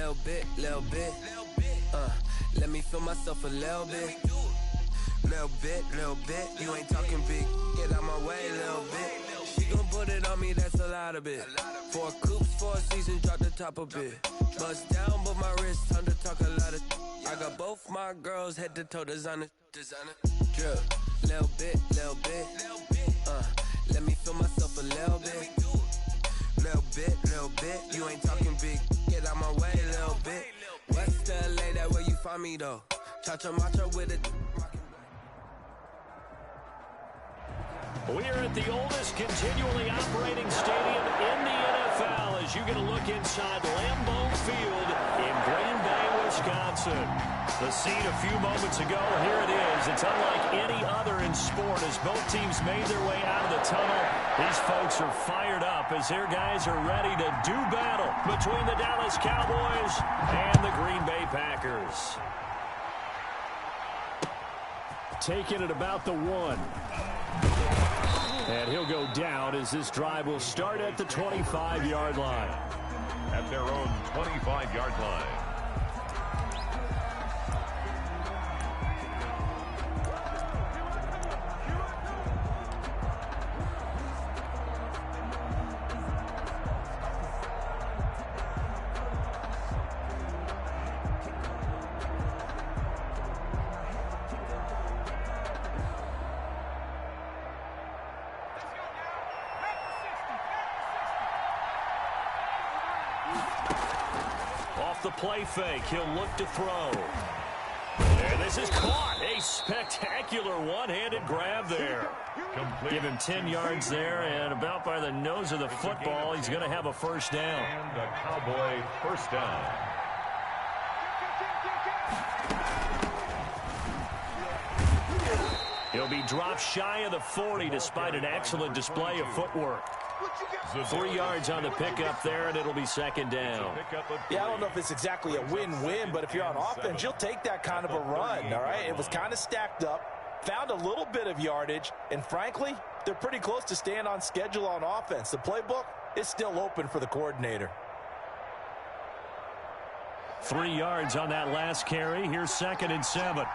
little bit. Let me feel myself a little bit. Little bit. You ain't talking big. Get out my way, little bit. She gon' put it on me, that's a lot of it. 4 coops, 4 seasons, drop the top a bit. Bust down, but my wrist, time to talk a lot of. I got both my girls head to toe designer. Drip, little bit. Let me feel myself a little bit. Little bit. You ain't talking big. Get out my way, little bit. West LA, that where you find me though. Cha-cha matcha with it. We are at the oldest continually operating stadium in the NFL as you get a look inside Lambeau Field in Green Bay, Wisconsin. The scene a few moments ago, here it is. It's unlike any other in sport as both teams made their way out of the tunnel. These folks are fired up as their guys are ready to do battle between the Dallas Cowboys and the Green Bay Packers. Taking it about the 1. And he'll go down as this drive will start at the 25-yard line. At their own 25-yard line. The play fake, he'll look to throw. And this is caught. A spectacular one-handed grab there. Give him 10 yards there, and about by the nose of the football, he's going to have a first down. And a Cowboy first down. He'll be dropped shy of the 40 despite an excellent display of footwork. 3 yards on the pickup there, and it'll be second down. Yeah, I don't know if it's exactly a win-win, but if you're on offense, you'll take that kind of a run, all right? It was kind of stacked up, found a little bit of yardage, and frankly, they're pretty close to staying on schedule on offense. The playbook is still open for the coordinator. 3 yards on that last carry. Here's 2nd and 7.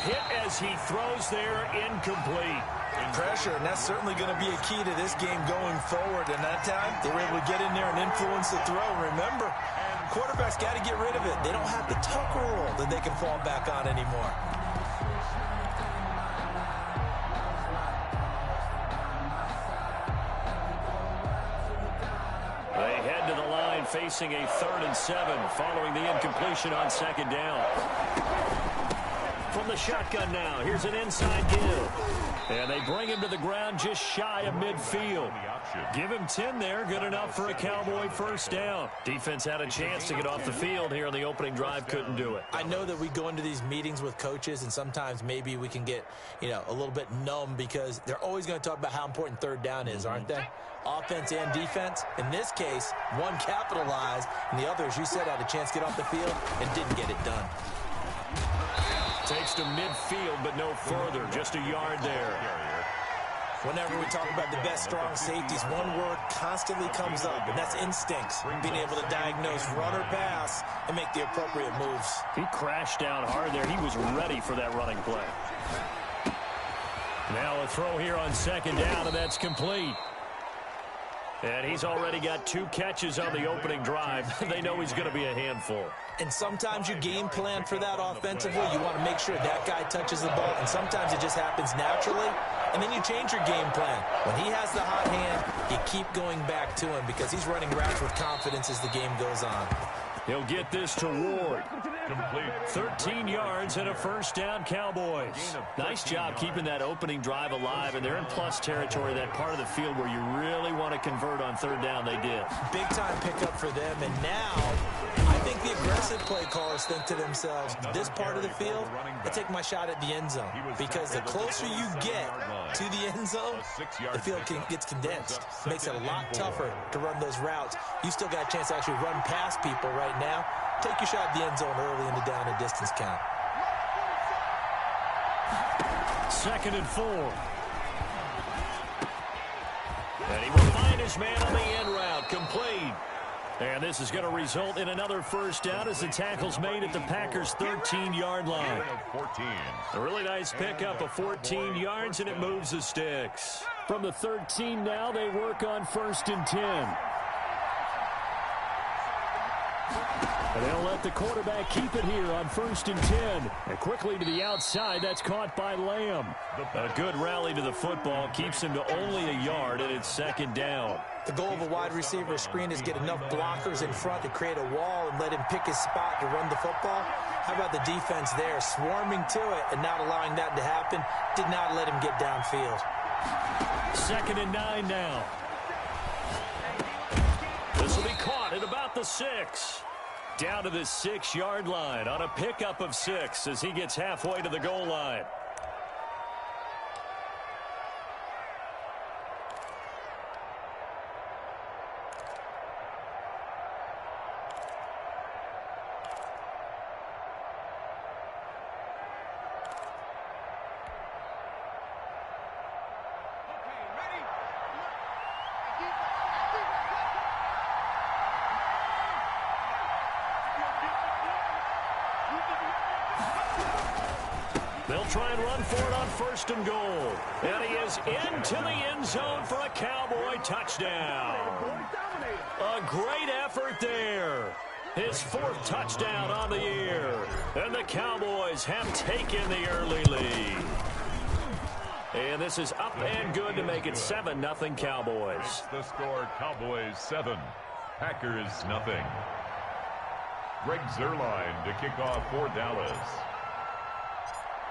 Hit as he throws there, incomplete. Pressure, and that's certainly going to be a key to this game going forward. And that time, they were able to get in there and influence the throw. Remember, quarterbacks got to get rid of it. They don't have the Tucker rule that they can fall back on anymore. They head to the line facing a 3rd and 7 following the incompletion on 2nd down. From the shotgun now, here's an inside give. And they bring him to the ground just shy of midfield. Give him 10 there, good enough for a Cowboy first down. Defense had a chance to get off the field here on the opening drive, couldn't do it. I know that we go into these meetings with coaches, and sometimes maybe we can get, a little bit numb because they're always going to talk about how important 3rd down is, aren't they? Offense and defense. In this case, one capitalized, and the other, as you said, had a chance to get off the field and didn't get it done. Takes to midfield, but no further. Just a yard there. Whenever we talk about the best strong safeties, one word constantly comes up, and that's instincts. Being able to diagnose run or pass and make the appropriate moves. He crashed down hard there. He was ready for that running play. Now a throw here on 2nd down, and that's complete. And he's already got 2 catches on the opening drive. They know he's going to be a handful. And sometimes you game plan for that offensively. You want to make sure that guy touches the ball. And sometimes it just happens naturally. And then you change your game plan. When he has the hot hand, you keep going back to him because he's running routes with confidence as the game goes on. He'll get this to Ward. Complete. 13 yards and a first down, Cowboys. Nice job keeping that opening drive alive, and they're in plus territory, that part of the field where you really want to convert on 3rd down. They did. Big time pickup for them, and now I think the aggressive play callers think to themselves, this part of the field, I take my shot at the end zone, because the closer you get to the end zone, the field gets condensed. Makes it a lot tougher to run those routes. You still got a chance to actually run past people right now. Take your shot at the end zone early in the down and distance count. 2nd and 4. his man on the in route. Complete. And this is going to result in another first down as the tackle's made at the Packers' 13-yard line. A really nice pickup of 14 yards, and it moves the sticks. From the 13 now, they work on 1st and 10. And they'll let the quarterback keep it here on 1st and 10. And quickly to the outside, that's caught by Lamb. A good rally to the football keeps him to only a yard, and it's 2nd down. The goal of a wide receiver screen is get enough blockers in front to create a wall and let him pick his spot to run the football. How about the defense there, swarming to it and not allowing that to happen? Did not let him get downfield. 2nd and 9 now. This will be caught at about the 6. Down to the 6-yard line on a pickup of 6 as he gets halfway to the goal line. They'll try and run for it on 1st and goal. And he is into the end zone for a Cowboy touchdown. A great effort there. His 4th touchdown on the year. And the Cowboys have taken the early lead. And this is up and good to make it 7-0 Cowboys. The score, Cowboys 7, Packers nothing. Greg Zuerlein to kick off for Dallas.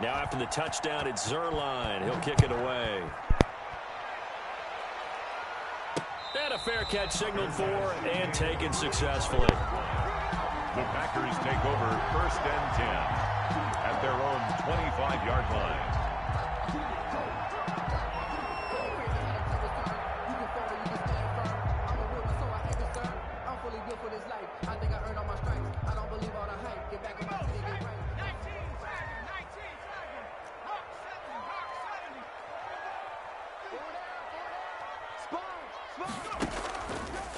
Now after the touchdown, it's Zuerlein. He'll kick it away. And a fair catch signaled for and taken successfully. The Packers take over 1st and 10 at their own 25-yard line.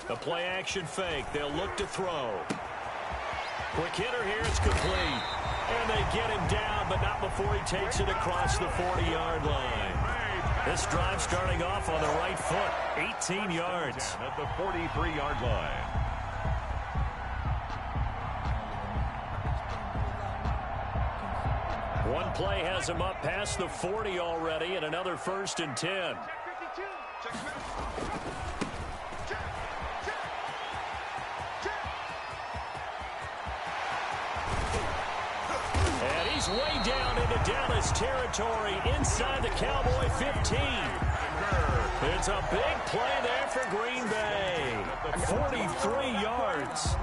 The play-action fake. They'll look to throw. Quick hitter here. It's complete. And they get him down, but not before he takes it across the 40-yard line. This drive starting off on the right foot. 18 yards. At the 43-yard line. One play has him up past the 40 already, and another 1st and 10. And he's way down into Dallas territory inside the Cowboy 15. It's a big play there for Green Bay. 43 yards.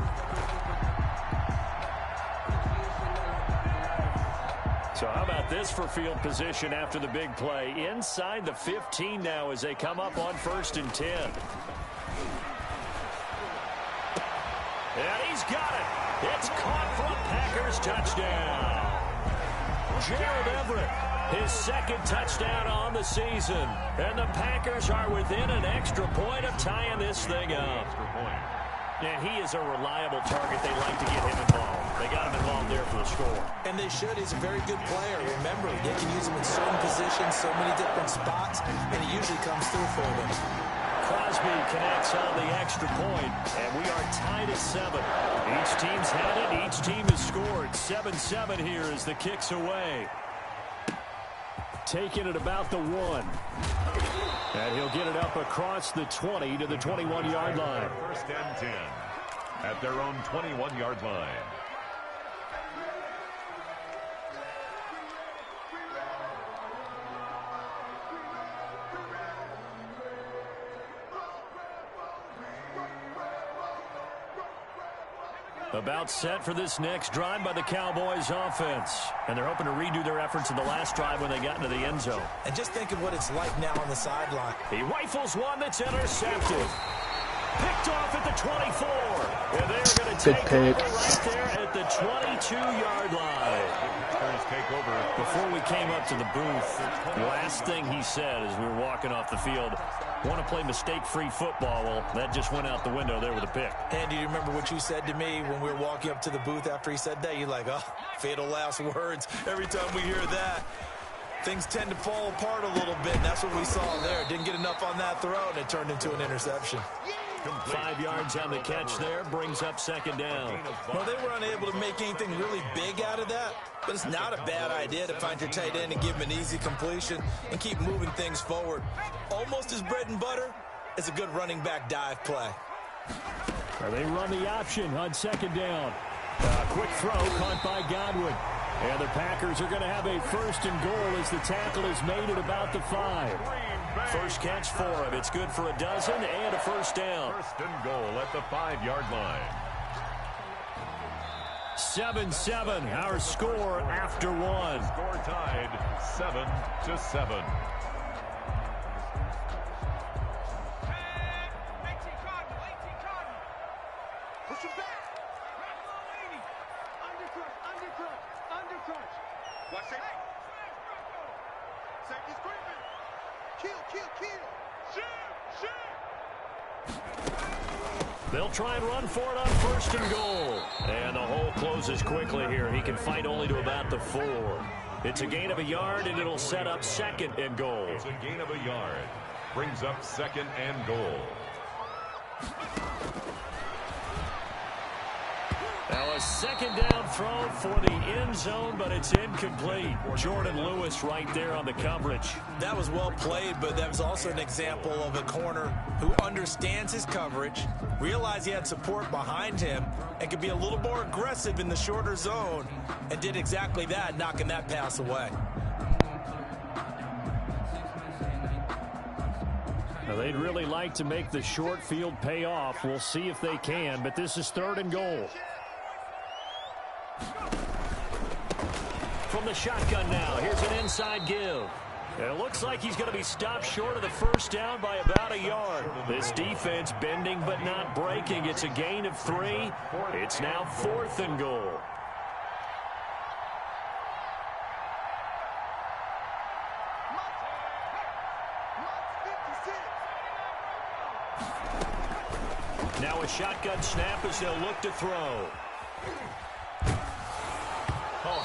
So how about this for field position after the big play? Inside the 15 now as they come up on 1st and 10. And he's got it. It's caught for a Packers touchdown. Gerald Everett, his 2nd touchdown on the season. And the Packers are within an extra point of tying this thing up. And he is a reliable target. They like to get him involved. They got him involved there for the score. And they should. He's a very good player. Remember, they can use him in certain positions, so many different spots, and he usually comes through for them. Crosby connects on the extra point, and we are tied at 7. Each team's had it. Each team has scored. 7-7 here as the kick's away. Taking it about the 1. And he'll get it up across the 20 to the 21-yard line. 1st and 10 at their own 21-yard line. About set for this next drive by the Cowboys offense. And they're hoping to redo their efforts in the last drive when they got into the end zone. And just think of what it's like now on the sideline. He rifles one that's intercepted. Picked off at the 24. And they're going to take over right there at the 22-yard line. Take over. Before we came up to the booth, the last thing he said as we were walking off the field, want to play mistake-free football. Well, that just went out the window there with a pick. And do you remember what you said to me when we were walking up to the booth after he said that? You're like, oh, fatal last words. Every time we hear that, things tend to fall apart a little bit, and that's what we saw there. Didn't get enough on that throw, and it turned into an interception. 5 yards on the catch there, brings up second down. Well, they were unable to make anything really big out of that, but it's not a bad idea to find your tight end and give him an easy completion and keep moving things forward. Almost his bread and butter is a good running back dive play. They run the option on second down. Quick throw caught by Godwin. And the Packers are going to have a first and goal as the tackle is made at about the 5. First catch for him. It's good for a dozen and a first down. First and goal at the 5-yard line. 7-7, our score after one. Score tied 7-7. They'll try and run for it on first and goal. And the hole closes quickly here. He can fight only to about the 4. It's a gain of a yard, and it'll set up second and goal. It's a gain of a yard. Brings up second and goal. Now a second down throw for the end zone, but it's incomplete. Jordan Lewis right there on the coverage. That was well played, but that was also an example of a corner who understands his coverage, realized he had support behind him, and could be a little more aggressive in the shorter zone, and did exactly that, knocking that pass away. Now they'd really like to make the short field pay off. We'll see if they can, but this is third and goal. From the shotgun now, here's an inside give. It looks like he's going to be stopped short of the first down by about a yard. This defense bending but not breaking. It's a gain of 3. It's now fourth and goal. Now a shotgun snap as they'll look to throw.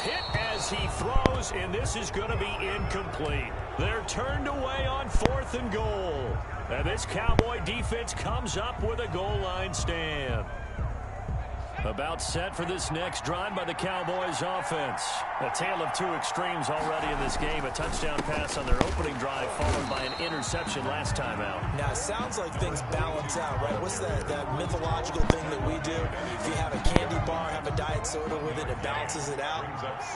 Hit as he throws, and this is going to be incomplete. They're turned away on fourth and goal. And this Cowboy defense comes up with a goal line stand. About set for this next drive by the Cowboys offense. A tale of two extremes already in this game. A touchdown pass on their opening drive followed by an interception last time out. Now, it sounds like things balance out, right? What's that mythological thing that we do? If you have a candy bar, have a diet soda with it, it balances it out.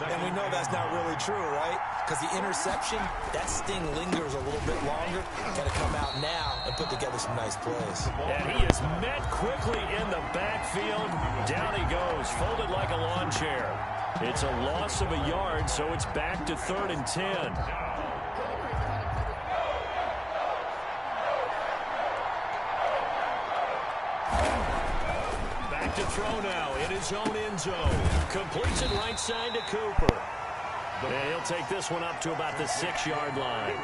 And we know that's not really true, right? Because the interception, that sting lingers a little bit longer. Got to come out now and put together some nice plays. And he is met quickly in the backfield. Down he goes, folded like a lawn chair. It's a loss of a yard, so it's back to 3rd and 10. Back to throw now in his own end zone. Completes it right side to Cooper. And he'll take this one up to about the 6-yard line.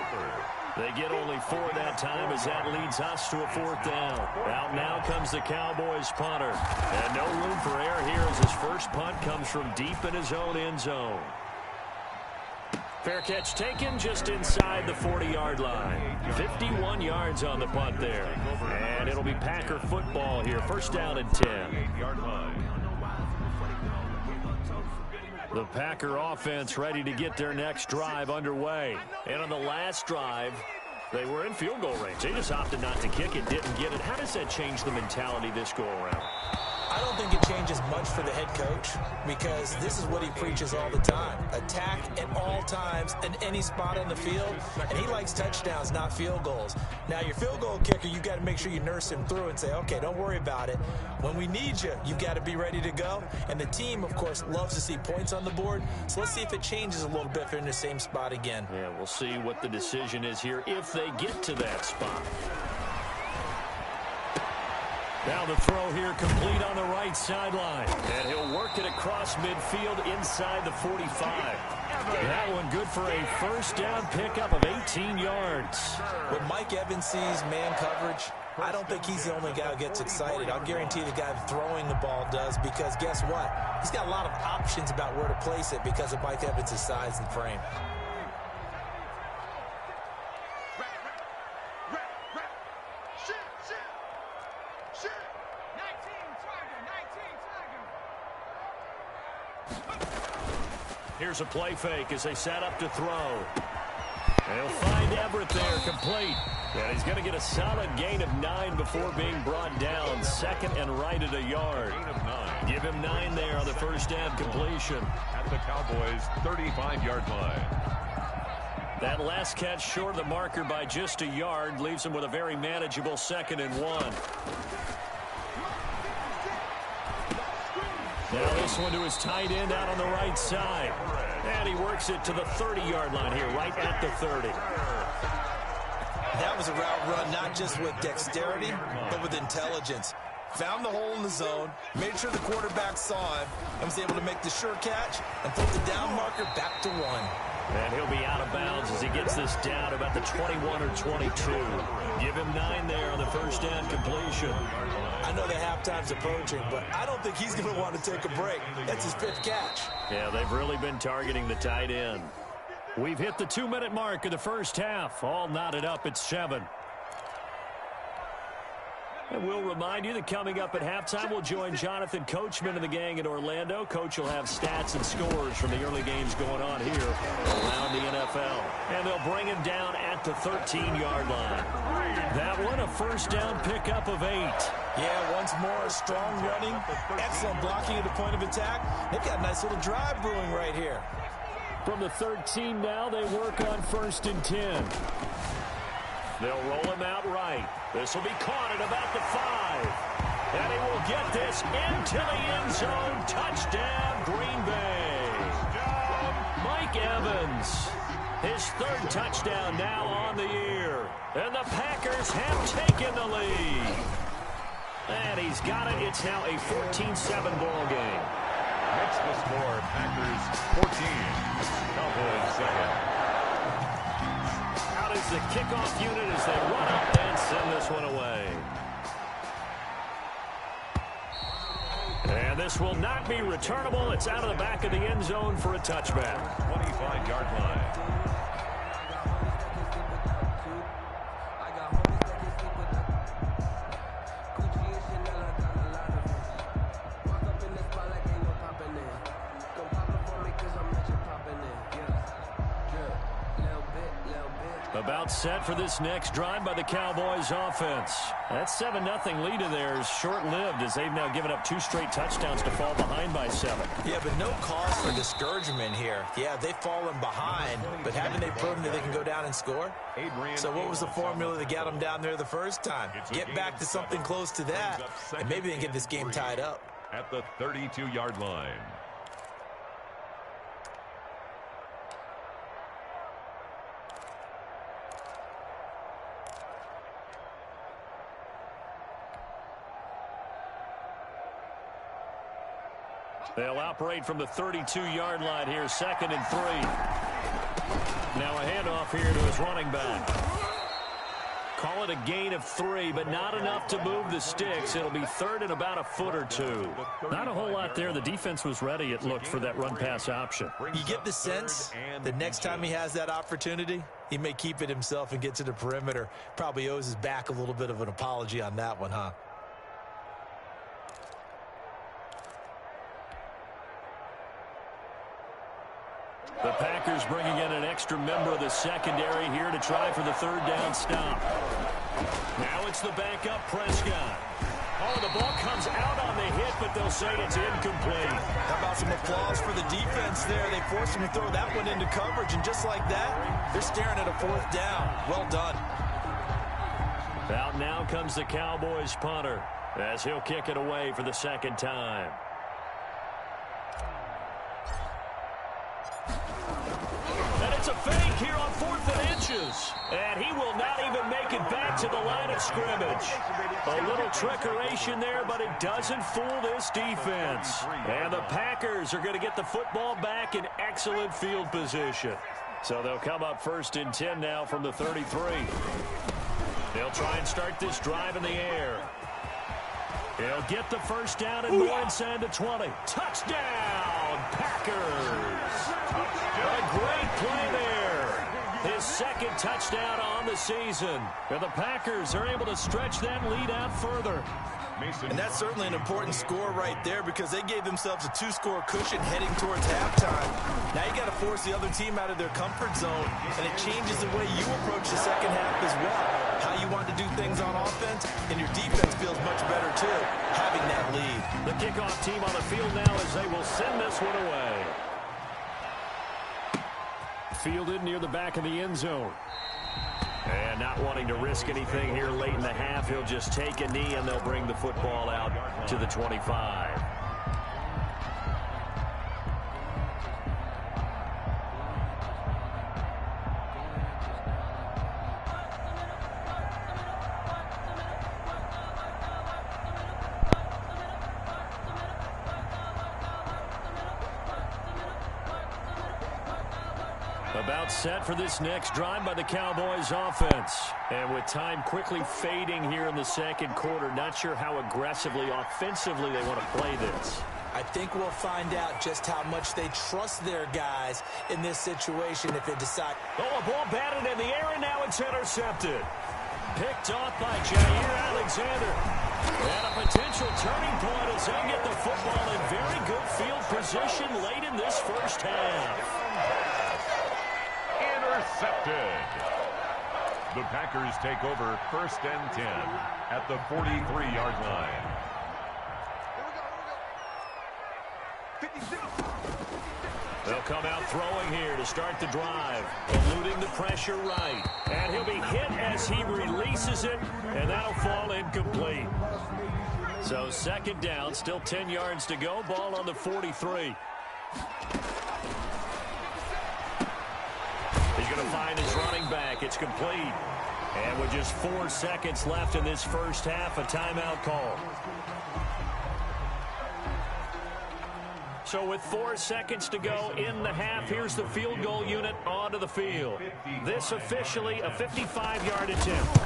They get only 4 that time as that leads us to a 4th down. Out now comes the Cowboys punter. And no room for error here as his first punt comes from deep in his own end zone. Fair catch taken just inside the 40-yard line. 51 yards on the punt there. And it'll be Packer football here. First down and 10. The Packer offense ready to get their next drive underway. And on the last drive, they were in field goal range. They just opted not to kick it, didn't get it. How does that change the mentality this go around? I don't think it changes much for the head coach because this is what he preaches all the time. Attack at all times in any spot on the field, and he likes touchdowns, not field goals. Now, your field goal kicker, you got to make sure you nurse him through and say, okay, don't worry about it. When we need you, you've got to be ready to go. And the team, of course, loves to see points on the board. So let's see if it changes a little bit if they're in the same spot again. Yeah, we'll see what the decision is here if they get to that spot. Now the throw here complete on the right sideline. And he'll work it across midfield inside the 45. That one good for a first down pickup of 18 yards. When Mike Evans sees man coverage, I don't think he's the only guy who gets excited. I'll guarantee the guy throwing the ball does, because guess what? He's got a lot of options about where to place it because of Mike Evans' size and frame. Here's a play fake as they set up to throw. And he'll find Everett there, complete. And he's going to get a solid gain of 9 before being brought down. Second and right at a yard. Give him 9 there on the first down completion. At the Cowboys' 35-yard line. That last catch short of the marker by just a yard leaves him with a very manageable 2nd and 1. Now this one to his tight end out on the right side. And he works it to the 30-yard line here, right at the 30. That was a route run not just with dexterity, but with intelligence. Found the hole in the zone, made sure the quarterback saw him, and was able to make the sure catch and put the down marker back to 1. And he'll be out of bounds as he gets this down about the 21 or 22. Give him 9 there on the first down completion. I know the halftime's approaching, but I don't think he's going to want to take a break. That's his 5th catch. Yeah, they've really been targeting the tight end. We've hit the 2-minute mark of the first half. All knotted up at 7. And we'll remind you that coming up at halftime, we'll join Jonathan Coachman and the gang in Orlando. Coach will have stats and scores from the early games going on here around the NFL. And they'll bring him down at the 13-yard line. That one, a first down pickup of 8. Yeah, once more, strong running, excellent blocking at the point of attack. They've got a nice little drive brewing right here. From the 13 now, they work on 1st and 10. They'll roll him out right. This will be caught at about the 5. And he will get this into the end zone. Touchdown, Green Bay. Mike Evans, his 3rd touchdown now on the year. And the Packers have taken the lead. And he's got it. It's now a 14-7 ball game. Makes the score Packers 14, Cowboys 7. Is the kickoff unit as they run up and send this one away. And this will not be returnable. It's out of the back of the end zone for a touchback. 25-yard line. About set for this next drive by the Cowboys offense. That 7-0 lead of theirs short-lived as they've now given up 2 straight touchdowns to fall behind by 7. Yeah, but no cause for discouragement here. Yeah, they've fallen behind, but haven't they proven that they can go down and score? So what was the formula that got them down there the first time? Get back to something close to that, and maybe they can get this game tied up. At the 32-yard line. They'll operate from the 32-yard line here, 2nd and 3. Now a handoff here to his running back. Call it a gain of 3, but not enough to move the sticks. It'll be 3rd and about a foot or 2. Not a whole lot there. The defense was ready, it looked, for that run-pass option. You get the sense that next time he has that opportunity, he may keep it himself and get to the perimeter. Probably owes his back a little bit of an apology on that one, huh? The Packers bringing in an extra member of the secondary here to try for the 3rd down stop. Now it's the backup Prescott. Oh, the ball comes out on the hit, but they'll say it's incomplete. How about some applause for the defense there? They forced him to throw that one into coverage, and just like that, they're staring at a 4th down. Well done. Out now comes the Cowboys punter as he'll kick it away for the 2nd time. A fake here on 4th and inches. And he will not even make it back to the line of scrimmage. A little trickeration there, but it doesn't fool this defense. And the Packers are going to get the football back in excellent field position. So they'll come up 1st and 10 now from the 33. They'll try and start this drive in the air. He'll get the first down and more inside the 20. Touchdown, Packers. A great play there. His 2nd touchdown on the season. And the Packers are able to stretch that lead out further. And that's certainly an important score right there because they gave themselves a 2-score cushion heading towards halftime. Now you got to force the other team out of their comfort zone, and it changes the way you approach the second half as well. How you want to do things on offense, and your defense feels much better too, having that lead. The kickoff team on the field now as they will send this one away. Fielded near the back of the end zone. And not wanting to risk anything here late in the half, he'll just take a knee and they'll bring the football out to the 25. About set for this next drive by the Cowboys offense. And with time quickly fading here in the second quarter, not sure how aggressively, offensively they want to play this. I think we'll find out just how much they trust their guys in this situation if they decide. Oh, a ball batted in the air, and now it's intercepted. Picked off by Jair Alexander. And a potential turning point as they get the football in very good field position late in this first half. Intercepted. The Packers take over 1st and 10 at the 43-yard line. They'll come out throwing here to start the drive, eluding the pressure right. And he'll be hit as he releases it, and that'll fall incomplete. So 2nd down, still 10 yards to go, ball on the 43. He's going to find his running back. It's complete. And with just 4 seconds left in this first half, a timeout call. So with 4 seconds to go in the half, here's the field goal unit onto the field. This officially a 55-yard attempt.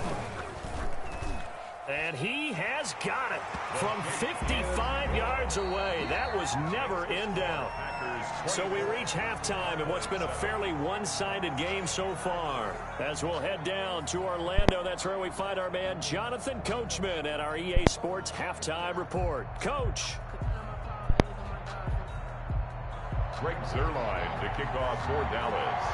And he has got it from 55 yards away. That was never in doubt. So we reach halftime in what's been a fairly one-sided game so far. As we'll head down to Orlando, that's where we find our man Jonathan Coachman at our EA Sports Halftime Report. Coach. Greg Zuerlein to kick off for Dallas.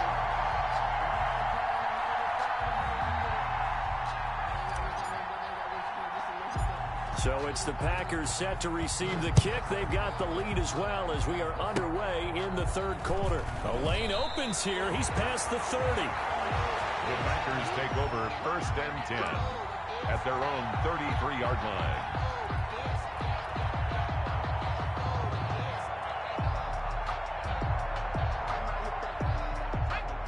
So it's the Packers set to receive the kick. They've got the lead as well as we are underway in the third quarter. A lane opens here. He's past the 30. The Packers take over 1st and 10 at their own 33-yard line.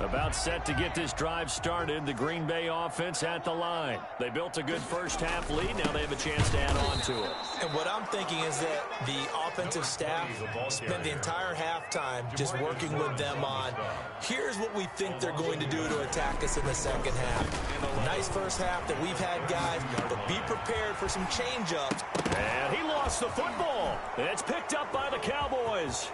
About set to get this drive started. The Green Bay offense at the line. They built a good first half lead. Now they have a chance to add on to it. And what I'm thinking is that the offensive staff spent the entire halftime just working with them on, here's what we think they're going to do to attack us in the second half. Nice first half that we've had, guys, but be prepared for some change-ups. And he lost the football. It's picked up by the Cowboys.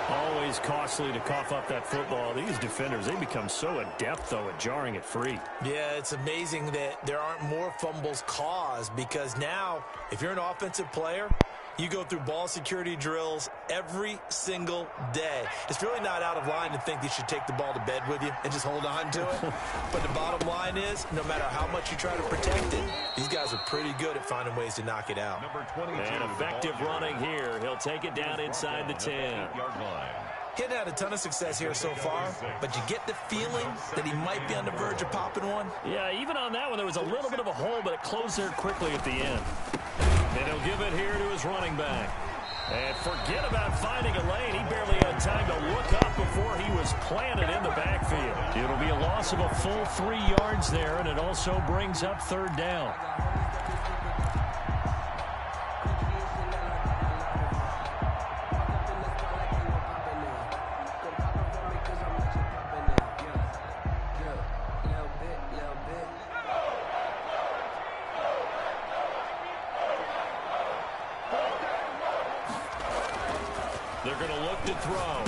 Always costly to cough up that football. These defenders, they become so adept, though, at jarring it free. Yeah, it's amazing that there aren't more fumbles caused because now, if you're an offensive player, you go through ball security drills every single day. It's really not out of line to think you should take the ball to bed with you and just hold on to it. But the bottom line is, no matter how much you try to protect it, these guys are pretty good at finding ways to knock it out. Number 22, and effective running here. He'll take it down inside the 10. He hadn't had a ton of success here so far, but you get the feeling that he might be on the verge of popping one. Yeah, even on that one, there was a little bit of a hole, but it closed there quickly at the end. And he'll give it here to his running back. And forget about finding a lane. He barely had time to look up before he was planted in the backfield. It'll be a loss of a full 3 yards there, and it also brings up 3rd down. They're going to look to throw.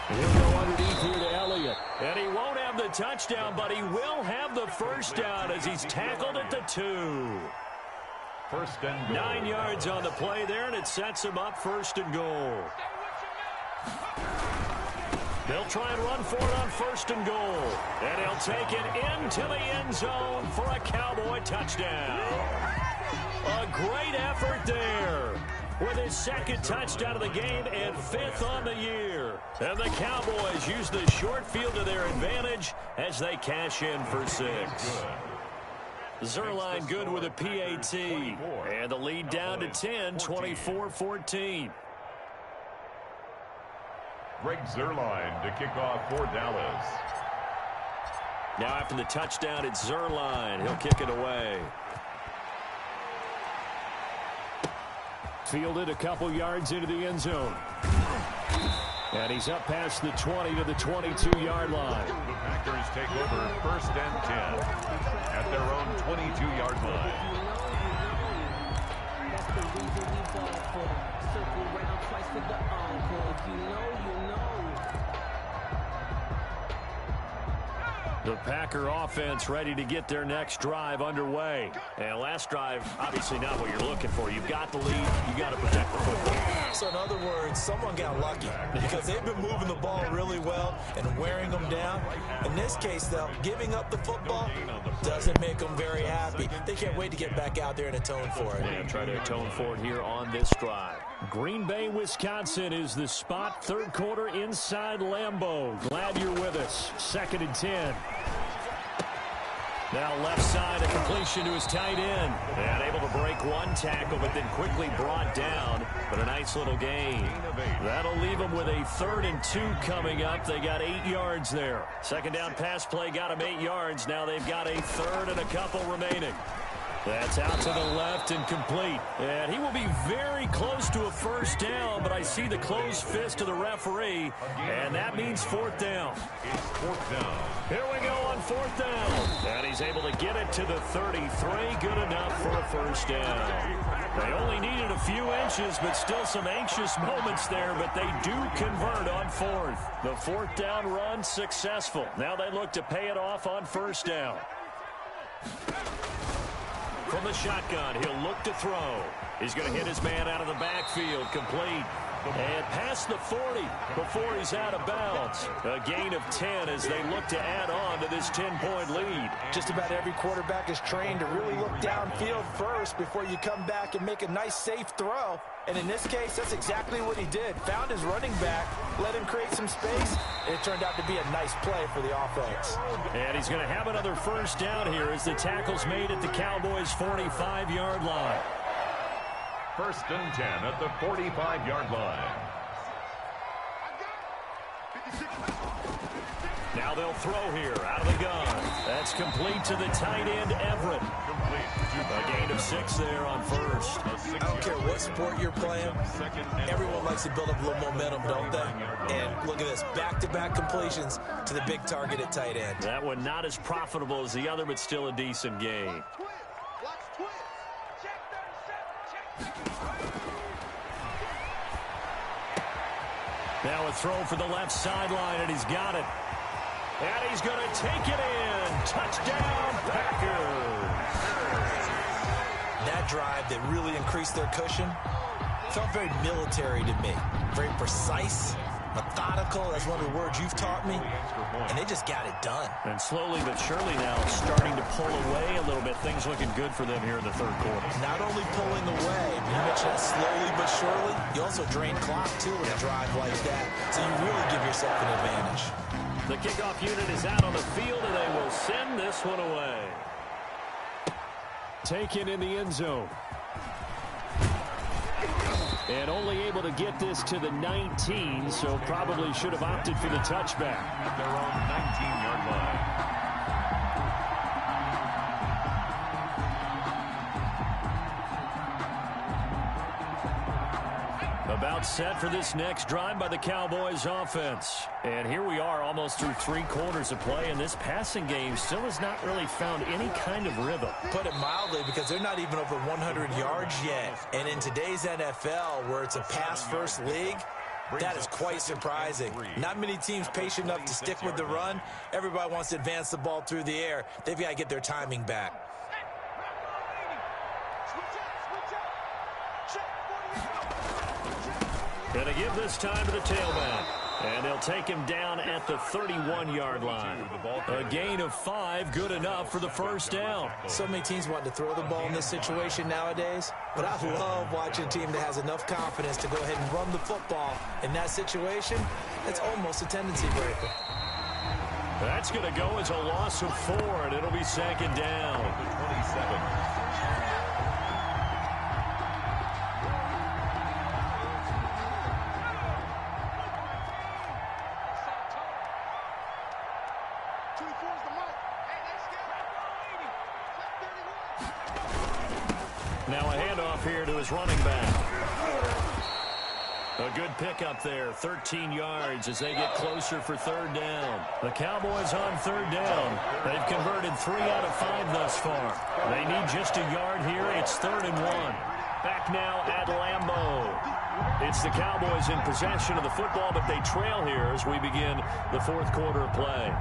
He'll go underneath here to Elliott. And he won't have the touchdown, but he will have the first down as he's tackled at the 2. 1st and goal. 9 yards on the play there, and it sets him up 1st and goal. They'll try and run for it on 1st and goal. And he'll take it into the end zone for a Cowboy touchdown. A great effort there, with his 2nd touchdown of the game and 5th on the year. And the Cowboys use the short field to their advantage as they cash in for 6. Zuerlein good with a PAT. And the lead down to 10, 24-14. Greg Zuerlein to kick off for Dallas. Now after the touchdown, it's Zuerlein. He'll kick it away. Fielded a couple yards into the end zone. And he's up past the 20 to the 22-yard line. The Packers take over 1st and 10 at their own 22-yard line. That's the reason we ball for. Circle around twice for the encore. You know. The Packer offense ready to get their next drive underway. And last drive, obviously not what you're looking for. You've got the lead. You got to protect the football. So in other words, someone got lucky because they've been moving the ball really well and wearing them down. In this case, though, giving up the football doesn't make them very happy. They can't wait to get back out there and atone for it. Yeah, try to atone for it here on this drive. Green Bay, Wisconsin is the spot. 3rd quarter inside Lambeau. Glad you're with us. 2nd and 10. Now left side, a completion to his tight end. And able to break one tackle, but then quickly brought down. But a nice little gain. That'll leave them with a 3rd and 2 coming up. They got 8 yards there. 2nd down pass play got them 8 yards. Now they've got a 3rd and a couple remaining. That's out to the left and complete. And he will be very close to a 1st down, but I see the closed fist of the referee, and that means 4th down. It's 4th down. Here we go on 4th down. And he's able to get it to the 33. Good enough for a 1st down. They only needed a few inches, but still some anxious moments there, but they do convert on 4th. The 4th down run successful. Now they look to pay it off on 1st down. From the shotgun, he'll look to throw. He's going to hit his man out of the backfield, complete. And past the 40 before he's out of bounds. A gain of 10 as they look to add on to this 10-point lead. Just about every quarterback is trained to really look downfield first before you come back and make a nice, safe throw. And in this case, that's exactly what he did. Found his running back, let him create some space, and it turned out to be a nice play for the offense. And he's going to have another 1st down here as the tackle's made at the Cowboys' 45-yard line. 1st and 10 at the 45-yard line. Now they'll throw here out of the gun. That's complete to the tight end, Everett. A gain of 6 there on 1st. I don't care what sport you're playing. Everyone likes to build up a little momentum, don't they? And look at this, back-to-back completions to the big target at tight end. That one not as profitable as the other, but still a decent gain. Now a throw for the left sideline, and he's got it. And he's going to take it in. Touchdown, Packers. That drive that really increased their cushion felt very military to me. Very precise, methodical. That's one of the words you've taught me. And they just got it done. And slowly but surely now starting to pull away a little bit. Things looking good for them here in the 3rd quarter. Not only pulling away, you mentioned that slowly but surely, you also drain clock too with a drive like that. So you really give yourself an advantage. The kickoff unit is out on the field, and they will send this one away. Taken in the end zone. And only able to get this to the 19, so probably should have opted for the touchback. At their own 19-yard line. About set for this next drive by the Cowboys offense. And here we are almost through 3 quarters of play, and this passing game still has not really found any kind of rhythm. Put it mildly, because they're not even over 100 yards yet. And in today's NFL, where it's a pass-first league, that is quite surprising. Not many teams patient enough to stick with the run. Everybody wants to advance the ball through the air. They've got to get their timing back. Going to give this time to the tailback. And they'll take him down at the 31-yard line. A gain of 5, good enough for the first down. So many teams want to throw the ball in this situation nowadays, but I love watching a team that has enough confidence to go ahead and run the football. In that situation, it's almost a tendency breaker. That's going to go as a loss of 4, and it'll be second down. 27. Now a handoff here to his running back. A good pickup there, 13 yards as they get closer for third down. The Cowboys on third down. They've converted 3 out of 5 thus far. They need just a yard here. It's 3rd and 1. Back now at Lambeau. It's the Cowboys in possession of the football, but they trail here as we begin the 4th quarter of play.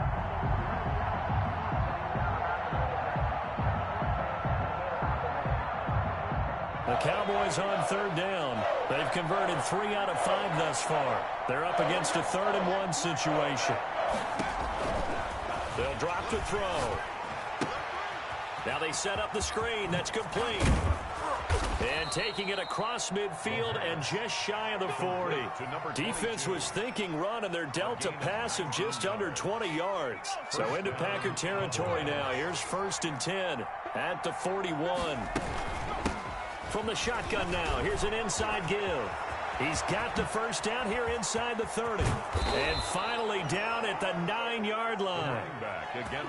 The Cowboys on third down. They've converted 3 out of 5 thus far. They're up against a 3rd and 1 situation. They'll drop to throw. Now they set up the screen. That's complete. And taking it across midfield and just shy of the 40. Defense was thinking run, and they're dealt a pass of just under 20 yards. So into Packer territory now. Here's 1st and 10 at the 41. From the shotgun now, here's an inside give. He's got the first down here inside the 30. And finally down at the 9-yard line.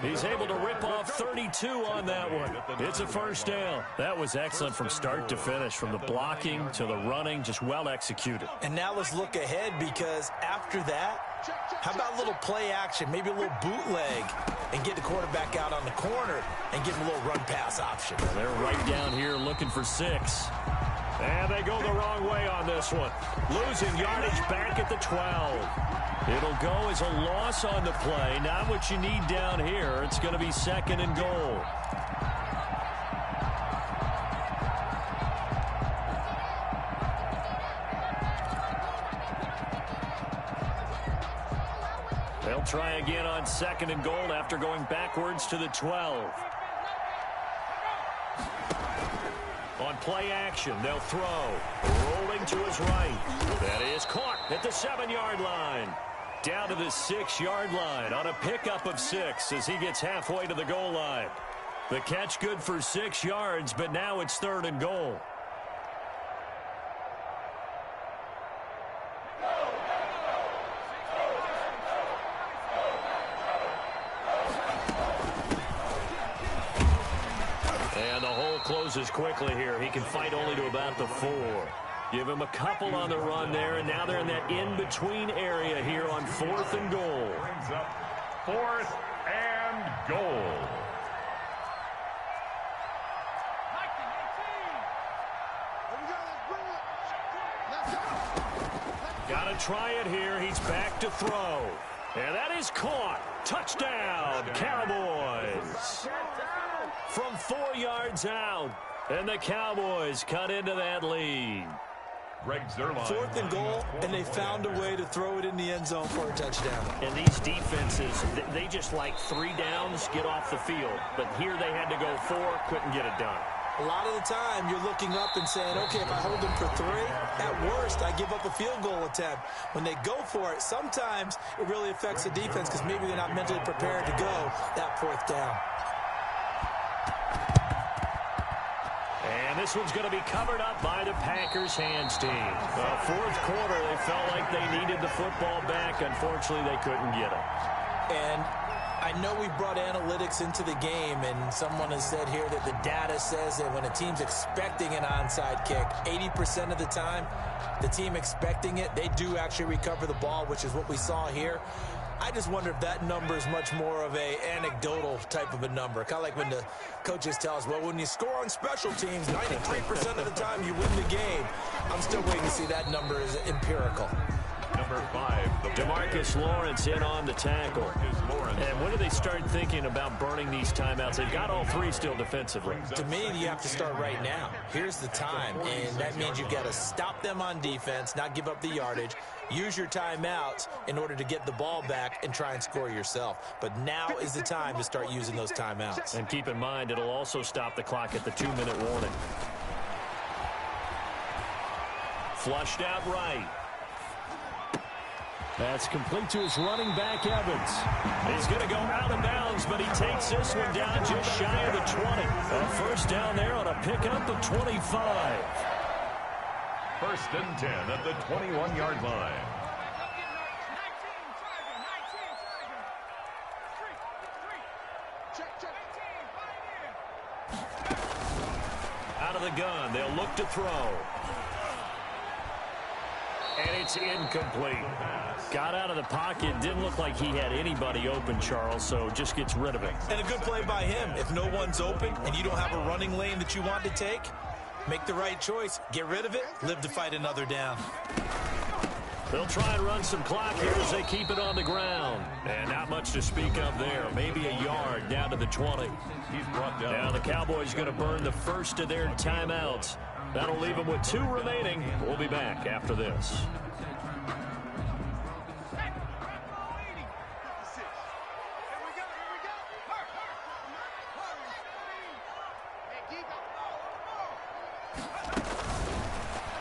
He's able to rip off 32 on that one. It's a first down. That was excellent from start to finish, from the blocking to the running, just well executed. And now let's look ahead, because after that, how about a little play action, maybe a little bootleg, and get the quarterback out on the corner and give him a little run-pass option. Well, they're right down here looking for 6. And they go the wrong way on this one. Losing yardage back at the 12. It'll go as a loss on the play. Not what you need down here. It's going to be 2nd and goal. They'll try again on 2nd and goal after going backwards to the 12. On play action, they'll throw. Rolling to his right. That is caught at the 7-yard line. Down to the 6-yard line on a pickup of 6 as he gets halfway to the goal line. The catch good for 6 yards, but now it's 3rd and goal. Closes quickly here. He can fight only to about the 4. Give him a couple on the run there, and now they're in that in-between area here on 4th and goal. Brings up 4th and goal. Got to try it here. He's back to throw. And that is caught. Touchdown, Cowboys. From 4 yards out, and the Cowboys cut into that lead. 4th and goal, and they found a way to throw it in the end zone for a touchdown. And these defenses, they just like 3 downs, get off the field. But here they had to go 4, couldn't get it done. A lot of the time, you're looking up and saying, okay, if I hold them for 3, at worst, I give up a field goal attempt. When they go for it, sometimes it really affects the defense because maybe they're not mentally prepared to go that 4th down. And this one's going to be covered up by the Packers hands team. Fourth quarter, they felt like they needed the football back. Unfortunately, they couldn't get it. And I know we brought analytics into the game, and someone has said here that the data says that when a team's expecting an onside kick, 80% of the time, the team expecting it, they do actually recover the ball, which is what we saw here. I just wonder if that number is much more of a anecdotal type of a number. Kind of like when the coaches tell us, well, when you score on special teams, 93% of the time you win the game. I'm still waiting to see that number is empirical. Number 5, DeMarcus Lawrence in on the tackle. And when do they start thinking about burning these timeouts? They've got all three still defensively. To me, you have to start right now. Here's the time, and that means you've got to stop them on defense, not give up the yardage, use your timeouts in order to get the ball back and try and score yourself. But now is the time to start using those timeouts. And keep in mind, it'll also stop the clock at the 2-minute warning. Flushed out right. That's complete to his running back, Evans. He's going to go out of bounds, but he takes this one down just shy of the 20. A first down there on a pickup of 25. First and 10 at the 21-yard line. Out of the gun, they'll look to throw. And it's incomplete. Got out of the pocket. Didn't look like he had anybody open, Charles, so just gets rid of it. And a good play by him. If no one's open and you don't have a running lane that you want to take, make the right choice. Get rid of it. Live to fight another down. They'll try and run some clock here as they keep it on the ground. And not much to speak of there. Maybe a yard down to the 20. He's brought down. Now the Cowboys going to burn the first of their timeouts. That'll leave them with 2 remaining. We'll be back after this.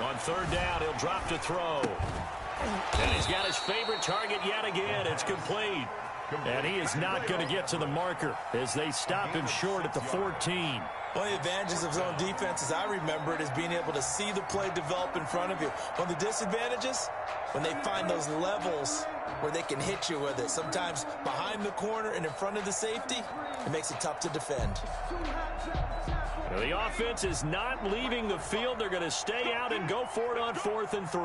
On third down, he'll drop to throw. And he's got his favorite target yet again. It's complete. And he is not going to get to the marker as they stop him short at the 14. One of the advantages of zone defense, as I remember it, is being able to see the play develop in front of you. One of the disadvantages, when they find those levels where they can hit you with it, sometimes behind the corner and in front of the safety, it makes it tough to defend. Now the offense is not leaving the field. They're going to stay out and go for it on 4th and 3.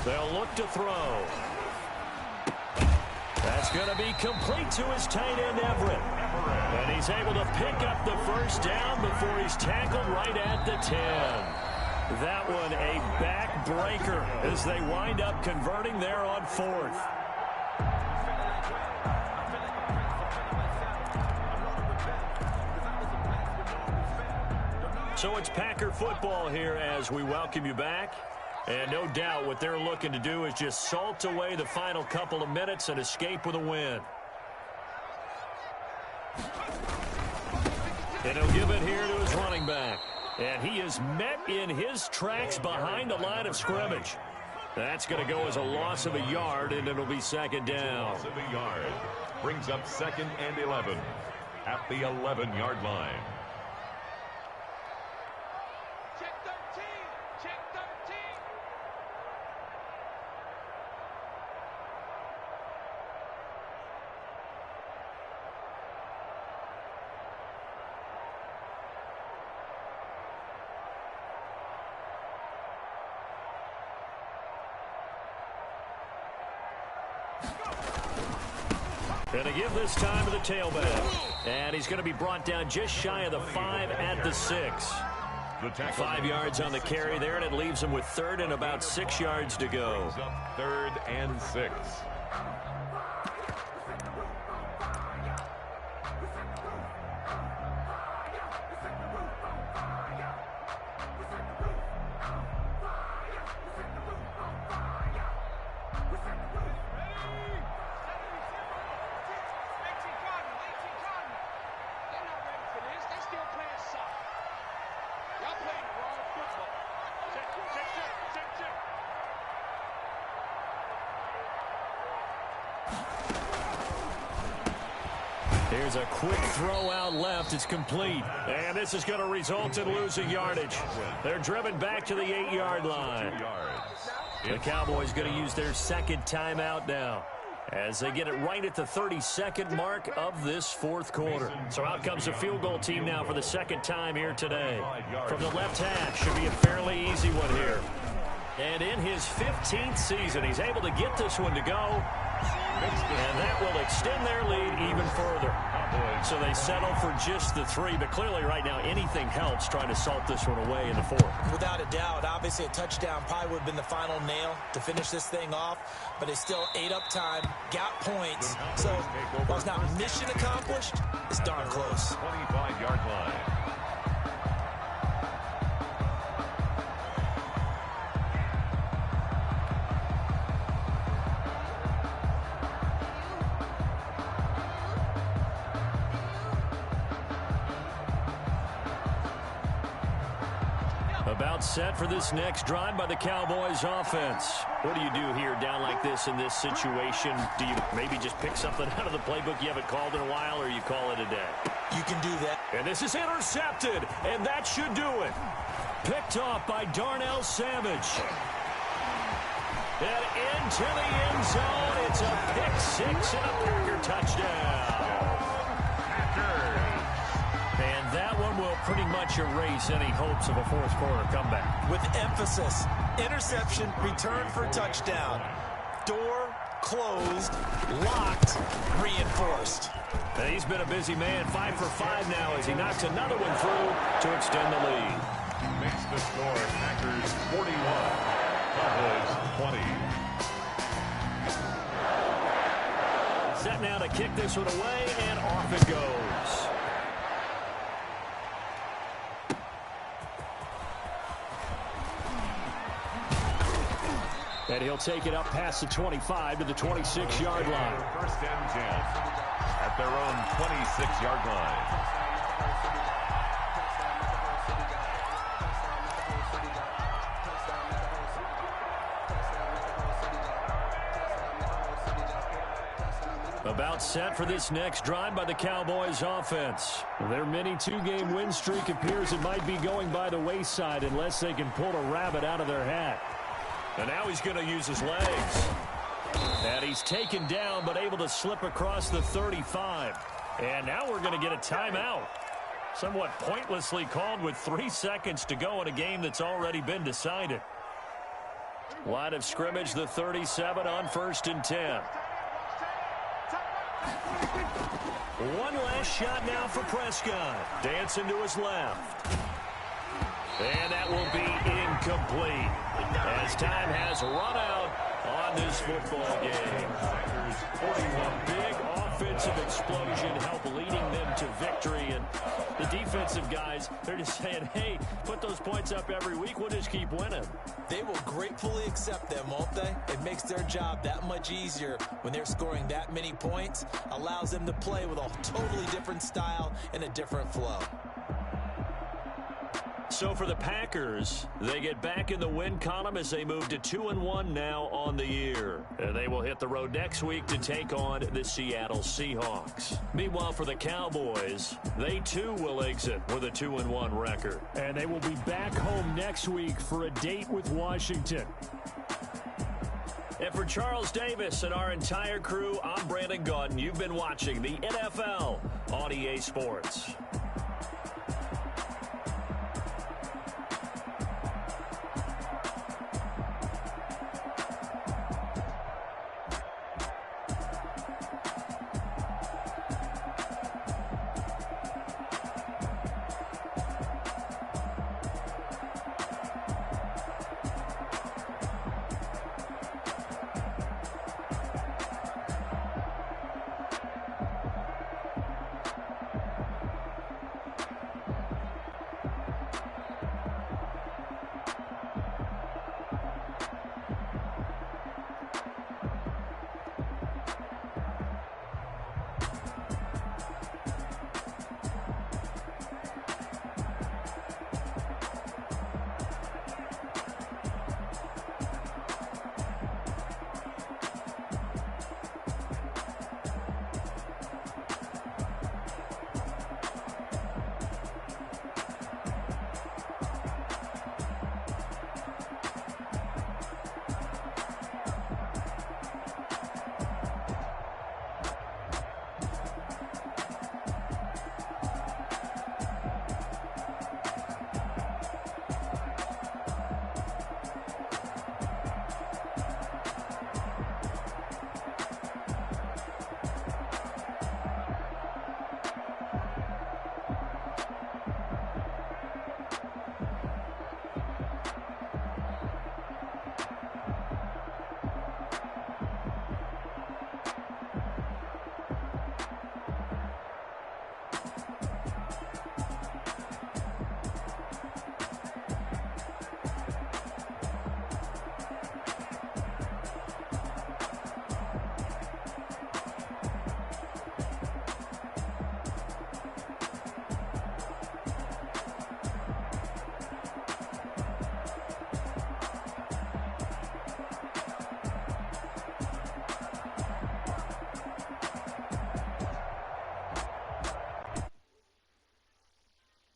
They'll look to throw. That's going to be complete to his tight end, Everett. And he's able to pick up the first down before he's tackled right at the 10. That one a backbreaker as they wind up converting there on 4th. So it's Packer football here as we welcome you back. And no doubt what they're looking to do is just salt away the final couple of minutes and escape with a win. And he'll give it here to his running back. And he is met in his tracks behind the line of scrimmage. That's going to go as a loss of a yard, and it'll be second down. Loss of a yard. Brings up 2nd and 11 at the 11-yard line. And to give this time to the tailback. And he's going to be brought down just shy of the 5 at the 6. 5 yards on the carry there, and it leaves him with 3rd and about 6 yards to go. 3rd and 6. Has a quick throw out left. It's complete. And this is going to result in losing yardage. They're driven back to the 8-yard line. The Cowboys going to use their second timeout now, as they get it right at the 32nd mark of this fourth quarter. So out comes the field goal team now for the second time here today. From the left hash, should be a fairly easy one here. And in his 15th season, he's able to get this one to go. And that will extend their lead even further. So they settle for just the 3, but clearly right now anything helps trying to salt this one away in the 4th. Without a doubt, obviously a touchdown probably would have been the final nail to finish this thing off, but it's still ate up time, got points. So while it's not mission accomplished, it's darn close. 25-yard line. About set for this next drive by the Cowboys offense. What do you do here down like this in this situation? Do you maybe just pick something out of the playbook you haven't called in a while, or you call it a day? You can do that. And this is intercepted, and that should do it. Picked off by Darnell Savage. And into the end zone. It's a pick 6 and a Packer touchdown. And that one will pretty much erase any hopes of a fourth quarter comeback. With emphasis, interception, return for touchdown. Door closed, locked, reinforced. And he's been a busy man, 5 for 5 now as he knocks another one through to extend the lead. Makes the score Packers 41, Cowboys 20. Set now to kick this one away, and off it goes. And he'll take it up past the 25 to the 26-yard line. First and 10 at their own 26-yard line. About set for this next drive by the Cowboys offense. Their mini 2-game win streak appears it might be going by the wayside unless they can pull a rabbit out of their hat. And now he's going to use his legs. And he's taken down but able to slip across the 35. And now we're going to get a timeout. Somewhat pointlessly called with 3 seconds to go in a game that's already been decided. Line of scrimmage, the 37 on 1st and 10. One last shot now for Prescott. Dancing to his left. And that will be incomplete as time has run out on this football game. Big offensive explosion help leading them to victory. And the defensive guys, they're just saying, hey, put those points up every week. We'll just keep winning. They will gratefully accept them, won't they? It makes their job that much easier when they're scoring that many points. Allows them to play with a totally different style and a different flow. So for the Packers, they get back in the win column as they move to 2-1 now on the year. And they will hit the road next week to take on the Seattle Seahawks. Meanwhile, for the Cowboys, they too will exit with a 2-1 record. And they will be back home next week for a date with Washington. And for Charles Davis and our entire crew, I'm Brandon Gaudin. You've been watching the NFL on EA Sports.